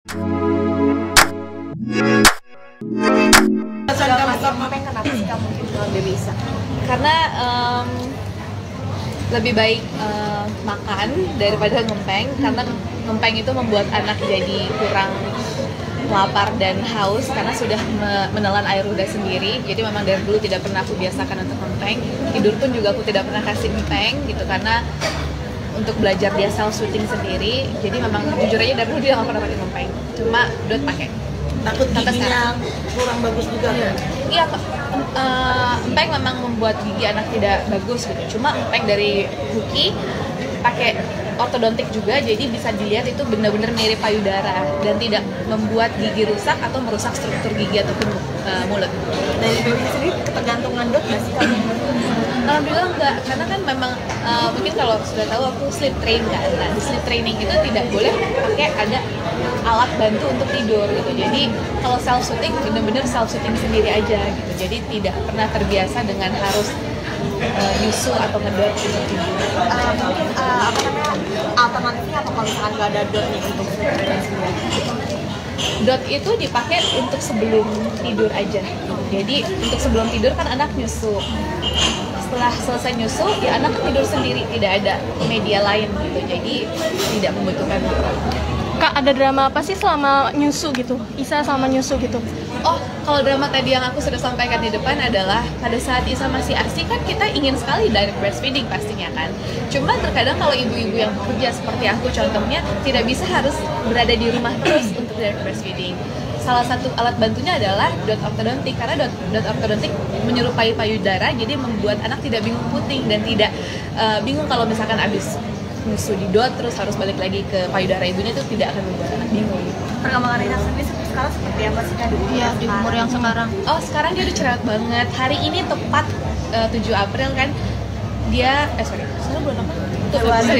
Kenapa sih kamu jual Baby Isa? Karena lebih baik makan daripada ngempeng, karena ngempeng itu membuat anak jadi kurang lapar dan haus karena sudah menelan air ludah sendiri. Jadi memang dari dulu tidak pernah aku biasakan untuk ngempeng. Tidur pun juga aku tidak pernah kasih ngempeng gitu, karena untuk belajar dia self soothing sendiri. Jadi memang jujur aja dari dulu dia nggak pernah pakai ngempeng, cuma Dot pakai. Takut giginya kurang bagus juga kan? Iya, empeng memang membuat gigi anak tidak bagus gitu. Cuma empeng dari Huki pakai ortodontik juga, jadi bisa dilihat itu benar-benar mirip payudara dan tidak membuat gigi rusak atau merusak struktur gigi ataupun mulut. Dari Baby sendiri ketergantungan Dot nggak sih kamu? Alhamdulillah enggak, karena kan memang mungkin kalau sudah tahu aku sleep train kan. Nah, di sleep training itu tidak boleh pakai ada alat bantu untuk tidur gitu. Jadi kalau self soothing benar-benar self soothing sendiri aja gitu. Jadi tidak pernah terbiasa dengan harus nyusu atau ngedot gitu. Mungkin apa namanya alternatifnya apa kalau misalkan nggak ada Dot nih untuk sleep training sendiri? Dot itu dipakai untuk sebelum tidur aja. Jadi untuk sebelum tidur kan anak nyusu. Setelah selesai nyusu, ya anak kan tidur sendiri, tidak ada media lain gitu. Jadi tidak membutuhkan. Kak, ada drama apa sih selama nyusu gitu? Isa selama nyusu gitu? Oh, kalau drama tadi yang aku sudah sampaikan di depan adalah pada saat Isa masih ASI kan kita ingin sekali direct breastfeeding pastinya kan. Cuma terkadang kalau ibu-ibu yang bekerja seperti aku contohnya tidak bisa harus berada di rumah terus untuk direct breastfeeding. Salah satu alat bantunya adalah dot ortodontik, karena dot ortodontik menyerupai payudara, jadi membuat anak tidak bingung puting dan tidak bingung kalau misalkan abis nyusu di dot terus harus balik lagi ke payudara ibunya, itu tidak akan membuat anak bingung. Perkembangan Rina sendiri sekarang seperti apa sih kan? Iya, di umur yang sekarang. Oh, sekarang dia udah cerewet banget. Hari ini tepat 7 April kan dia sekarang bulan apa? Februari.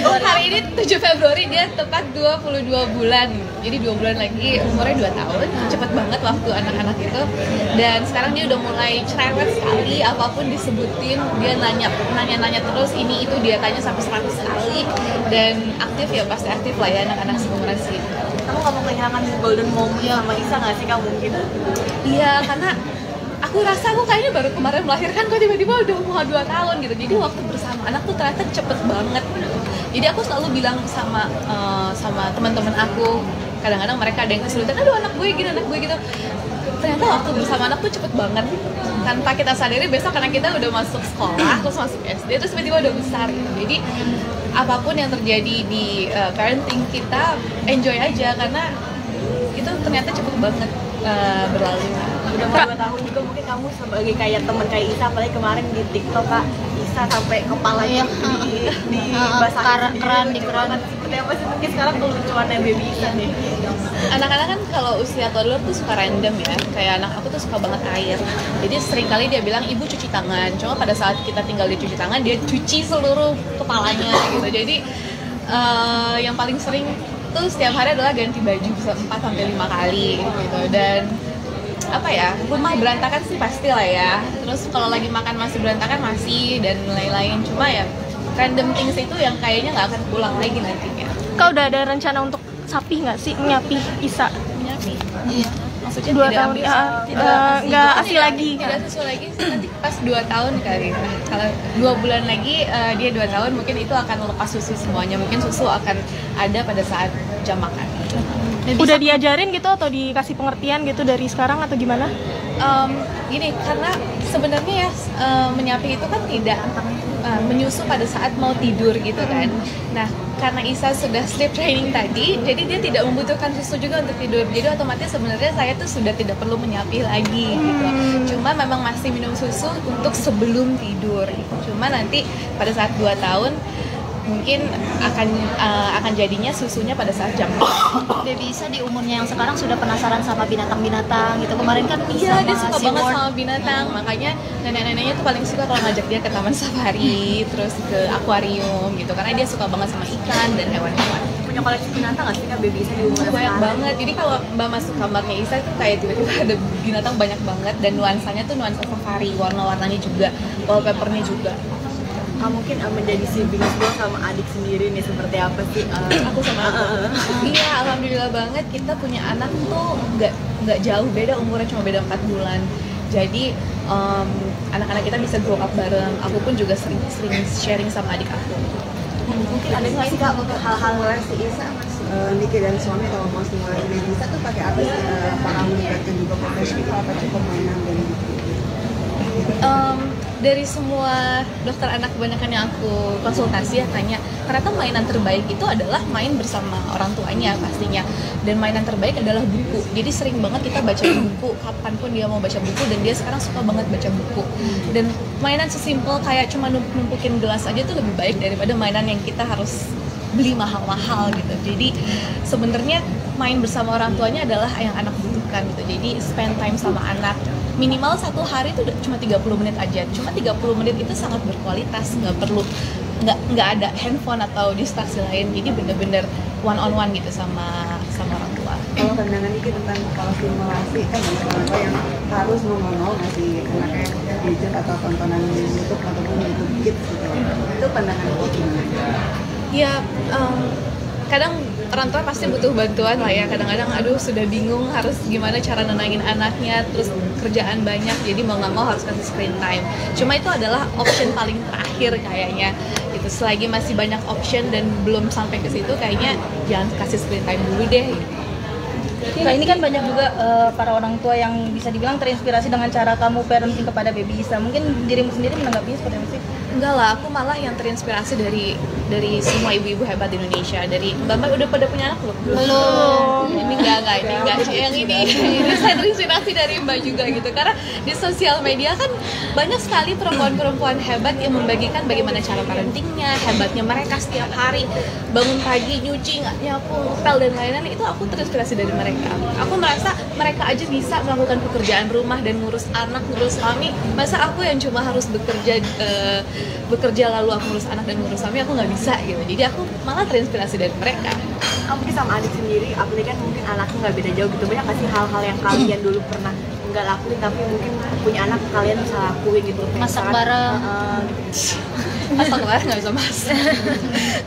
Oh, hari ini 7 Februari dia tepat 22 bulan. Jadi 2 bulan lagi umurnya 2 tahun. Cepet banget waktu anak-anak itu. Dan sekarang dia udah mulai cerewet sekali, apapun disebutin dia nanya terus, ini itu dia tanya sampai 100 kali. Dan aktif ya, pasti aktif lah ya anak-anak seumuran segitu. Kamu nggak mau kehilangan golden moment sama Isa nggak sih kamu mungkin? Iya, karena aku rasa aku kayaknya baru kemarin melahirkan kok tiba-tiba udah mau 2 tahun gitu. Jadi waktu bersama anak tuh ternyata cepet banget gitu. Jadi aku selalu bilang sama teman-teman aku, kadang-kadang mereka ada yang kesulitan, aduh anak gue gini, anak gue gitu. Ternyata waktu bersama anak tuh cepet banget gitu. Tanpa kita sadari besok karena kita udah masuk sekolah, terus masuk SD, terus tiba-tiba udah besar gitu. Jadi apapun yang terjadi di parenting kita enjoy aja, karena itu ternyata cepet banget berlalu. Udah mau 2 tahun juga mungkin kamu sebagai kayak teman kayak Isa, apalagi kemarin di TikTok Kak, Isa sampai kepalanya di basahin keran di keran. Seperti apa sih mungkin sekarang kelucuannya Baby Isa nih? Anak-anak kan kalau usia toddler tuh suka random ya, kayak anak aku tuh suka banget air. Jadi seringkali dia bilang ibu cuci tangan, cuma pada saat kita tinggal di cuci tangan dia cuci seluruh kepalanya gitu. Jadi yang paling sering tuh setiap hari adalah ganti baju bisa 4-5 kali gitu. Dan apa ya, rumah berantakan sih pasti lah ya, terus kalau lagi makan masih berantakan masih, dan lain-lain. Cuma ya random things itu yang kayaknya nggak akan pulang lagi nantinya. Kau udah ada rencana untuk sapi nggak sih, nyapih Isa? Menyapi? Iya. Maksudnya 2 tahun nggak ASI lagi? Tidak sesuai lagi, nanti pas 2 tahun kali. Kalau 2 bulan lagi dia 2 tahun mungkin itu akan lepas susu semuanya, mungkin susu akan ada pada saat jam makan. Udah diajarin gitu atau dikasih pengertian gitu dari sekarang atau gimana? Gini, karena sebenarnya ya menyapi itu kan tidak menyusu pada saat mau tidur gitu kan. Nah, karena Isa sudah sleep training tadi, jadi dia tidak membutuhkan susu juga untuk tidur. Jadi otomatis sebenarnya saya tuh sudah tidak perlu menyapi lagi gitu. Cuma memang masih minum susu untuk sebelum tidur. Cuma nanti pada saat 2 tahun mungkin akan jadinya susunya pada saat jam. Baby Isa di umurnya yang sekarang sudah penasaran sama binatang-binatang gitu. Kemarin kan Iya, dia suka Sea banget World. sama binatang. Makanya nenek-neneknya tuh paling suka kalau ngajak dia ke taman safari, terus ke akuarium gitu. Karena dia suka banget sama ikan dan hewan-hewan. Punya koleksi binatang nggak sih Kak Baby Isa di umur Banyak banget. Jadi kalau Mbak masuk kamarnya Isa tuh kayak tiba-tiba ada binatang banyak banget, dan nuansanya tuh nuansa safari, warna-warnanya juga, wallpapernya juga. mungkin menjadi siblings gue sama adik sendiri nih seperti apa sih? Aku sama aku. Iya, alhamdulillah banget kita punya anak tuh nggak jauh beda umurnya, cuma beda 4 bulan. Jadi anak-anak kita bisa grow up bareng. Aku pun juga sering sharing sama adik aku. Mungkin ada nggak sih kak untuk hal-hal relasi Isa mas Niki dan suami kalau mau mulai bisa tuh pakai apa sih? Apakah melibatkan juga profesional atau cukup mainan dan dari semua dokter anak kebanyakan yang aku konsultasi ya tanya, ternyata mainan terbaik itu adalah main bersama orang tuanya pastinya, dan mainan terbaik adalah buku. Jadi sering banget kita baca buku kapanpun dia mau baca buku, dan dia sekarang suka banget baca buku. Dan mainan sesimpel kayak cuma numpukin gelas aja tuh lebih baik daripada mainan yang kita harus beli mahal-mahal gitu. Jadi sebenarnya main bersama orang tuanya adalah yang anak butuhkan gitu. Jadi spend time sama anak minimal 1 hari itu cuma 30 menit aja. Cuma 30 menit itu sangat berkualitas, nggak ada handphone atau distraksi lain. Jadi bener-bener one on one gitu sama orang tua. Kalau pandangan ini tentang kalau simulasi kan banyak orang tua yang harus mau ngasih anaknya gadget atau tontonan YouTube ataupun YouTube Kids gitu. Itu pandangan gue gimana? Ya, kadang orang tua pasti butuh bantuan lah ya. Kadang-kadang aduh sudah bingung harus gimana cara nenangin anaknya, terus kerjaan banyak, jadi mau nggak mau harus kasih screen time. Cuma itu adalah option paling terakhir kayaknya. Itu selagi masih banyak option dan belum sampai ke situ, kayaknya jangan kasih screen time dulu deh. Nah, ini kan banyak juga para orang tua yang bisa dibilang terinspirasi dengan cara kamu parenting kepada baby Isa. Mungkin dirimu sendiri menanggapinya seperti apa sih? Enggak lah, aku malah yang terinspirasi dari semua ibu-ibu hebat di Indonesia. Dari Mbak udah pada punya anak belum? Belum. Ini enggak. Yang ini saya terinspirasi dari Mbak juga gitu. Karena di sosial media kan banyak sekali perempuan-perempuan hebat yang membagikan bagaimana cara parentingnya, hebatnya mereka setiap hari bangun pagi, nyuci, nggak nyapu, ngepel dan lain-lain. Itu aku terinspirasi dari mereka. Aku merasa mereka aja bisa melakukan pekerjaan rumah dan ngurus anak, ngurus suami. Masa aku yang cuma harus bekerja lalu aku ngurus anak dan ngurus suami, aku nggak bisa gitu. Jadi aku malah terinspirasi dari mereka. Mungkin sama adik sendiri, apalagi kan mungkin anaknya nggak beda jauh gitu. Banyak nggak sih hal-hal yang kalian dulu pernah nggak lakuin tapi mungkin punya anak kalian bisa lakuin gitu? Masak bareng. Masak bareng nggak bisa masak.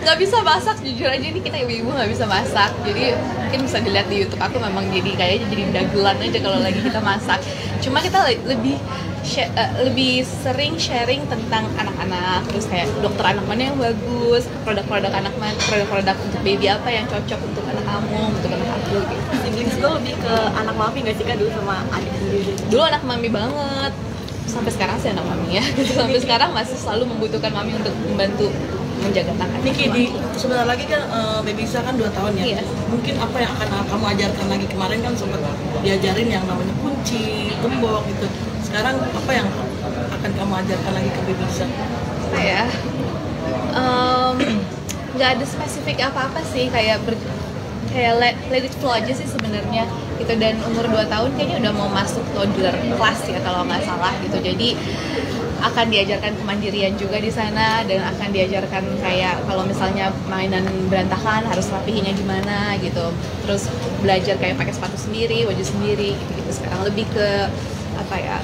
Nggak bisa masak, jujur aja ini kita ibu-ibu nggak bisa masak. Jadi mungkin bisa dilihat di YouTube aku memang jadi kayaknya jadi dagelan aja kalau lagi kita masak. Cuma kita lebih sering sharing tentang anak-anak, terus kayak dokter anak mana yang bagus, produk-produk produk untuk baby apa yang cocok untuk anak kamu, untuk anak aku gitu. Siblings gue lebih ke anak mami nggak sih kak dulu sama adik sendiri? Dulu anak mami banget, sampai sekarang sih anak mami ya. Sampai sekarang masih selalu membutuhkan mami untuk membantu menjaga anak. Niki, sebentar lagi kan baby Isa kan 2 tahun ya. Iya. Mungkin apa yang akan kamu ajarkan lagi? Kemarin kan sempat diajarin yang namanya kunci, gembok gitu. Sekarang apa yang akan kamu ajarkan lagi ke baby Isa? Nggak ada spesifik apa-apa sih, kayak let it flow aja sih sebenarnya gitu. Dan umur 2 tahun kayaknya udah mau masuk toddler kelas ya kalau nggak salah gitu. Jadi akan diajarkan kemandirian juga di sana, dan akan diajarkan kayak kalau misalnya mainan berantakan harus rapihinnya gimana gitu. Terus belajar kayak pakai sepatu sendiri, baju sendiri gitu. Sekarang lebih ke apa ya,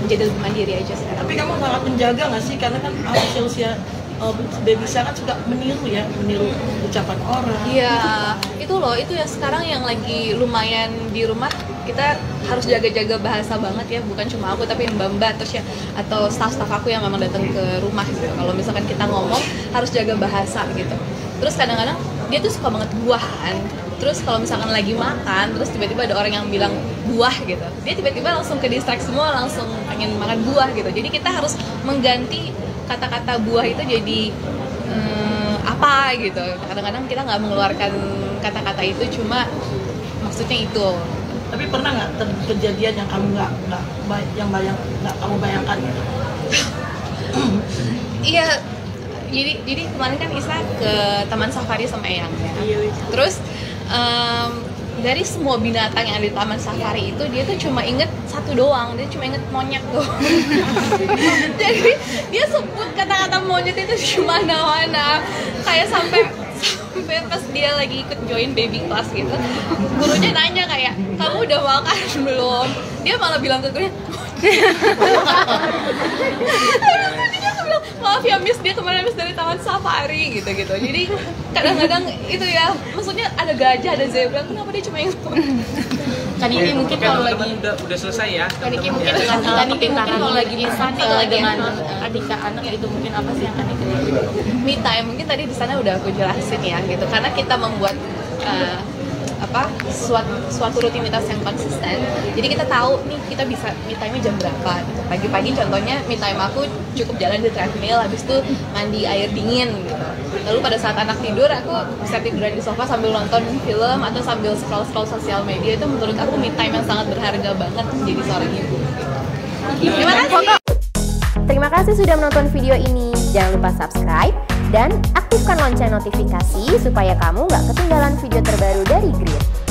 menjadi lebih mandiri aja sekarang. Tapi kamu sangat menjaga nggak sih? Karena kan usia baby Isa kan suka meniru ucapan orang. Iya, itu ya sekarang yang lagi lumayan di rumah, kita harus jaga-jaga bahasa banget ya, bukan cuma aku tapi yang mbak-mbak terus ya, atau staff-staff aku yang memang datang ke rumah gitu. Kalau misalkan kita ngomong harus jaga bahasa gitu. Terus kadang-kadang dia tuh suka banget buah kan. Terus kalau misalkan lagi makan, terus tiba-tiba ada orang yang bilang buah gitu, dia tiba-tiba langsung ke distract semua, langsung pengen makan buah gitu. Jadi kita harus mengganti kata-kata buah itu jadi apa gitu. Kadang-kadang kita nggak mengeluarkan kata-kata itu, cuma maksudnya itu. Tapi pernah nggak kejadian yang kamu nggak kamu bayangkan gitu? Iya, jadi kemarin kan Isa ke taman safari sama Eyang ya. Terus dari semua binatang yang ada di taman safari itu, dia tuh cuma inget satu doang, dia cuma inget monyet tuh. Jadi dia sebut kata-kata monyet itu cuma mana-mana, kayak sampai pas dia lagi ikut join baby class gitu, gurunya nanya kayak, kamu udah makan belum? Dia malah bilang ke gurunya, dia bilang maaf ya miss, dia kemarin habis dari taman safari gitu-gitu. Jadi kadang-kadang itu ya, maksudnya ada gajah, ada zebra, kenapa dia cuma yang Kaniki mungkin kalau lagi udah selesai ya. Kaniki mungkin dengan Kaniki mungkin kalau lagi pesan dengan Atika anak itu mungkin apa sih yang Kaniki? me time mungkin tadi di sana udah aku jelasin ya gitu, karena kita membuat suatu rutinitas yang konsisten. Jadi kita tahu nih kita bisa me time-nya jam berapa gitu. Pagi-pagi contohnya me time aku cukup jalan di treadmill, habis itu mandi air dingin gitu. Lalu pada saat anak tidur aku bisa tiduran di sofa sambil nonton film atau sambil scroll sosial media. Itu menurut aku me time yang sangat berharga banget menjadi seorang ibu gitu. Terima kasih. Terima kasih sudah menonton video ini. Jangan lupa subscribe dan aktifkan lonceng notifikasi supaya kamu nggak ketinggalan video terbaru dari Grid.